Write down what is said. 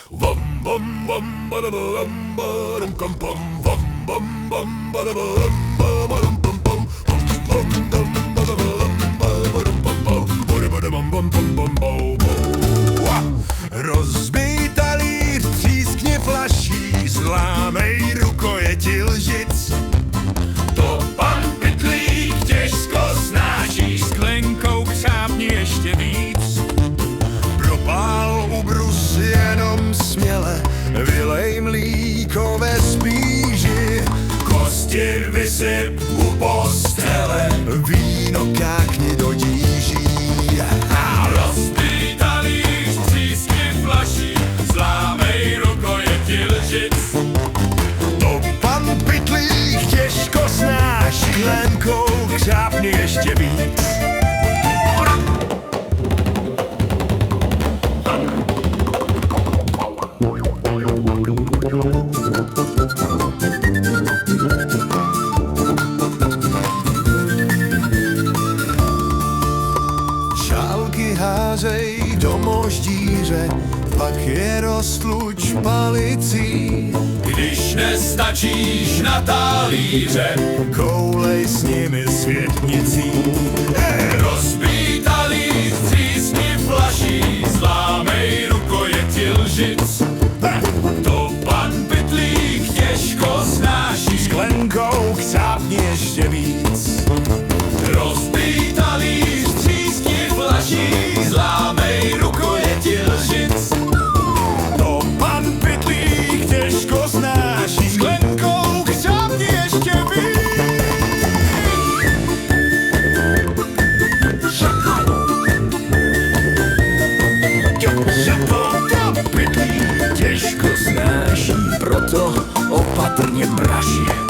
Wam bam bam ba da bam ba dum bum bum wam bam bam ba da bam ba dum bum bum bum bum ba da bam ba dum bum bum ba da bam bum bum bum bum. Rozbij talíř, třískni flaší, zlámej rukojeti lžic. To pan Pytlík těžko snáší, sklenkou křápni ještě víc. Propál ubrus jenom směle, vylej mlíko ve spíži, kosti vysyp u postele, víno kákni do díží. A rozbij talíř, třískni flaší, zlámej rukojeti lžic. To pan Pytlík těžko snáší, sklenkou křápni ještě víc. Šálky házej do moždíře, pak je roztluč palicí. Když nestačíš na talíře, koulej s nimi světnicí. Rozbij talíř, třísni flaší, zlámej rukojeti lžic. To pan Pytlík těžko snáší, sklenkou křápni ještě víc. Rozbij talíř, třísni flaší, zlámej rukojeti lžic. To pan Pytlík těžko snáší, sklenkou křápni ještě víc. Pytlík těžko snáší, proto opatrně braši.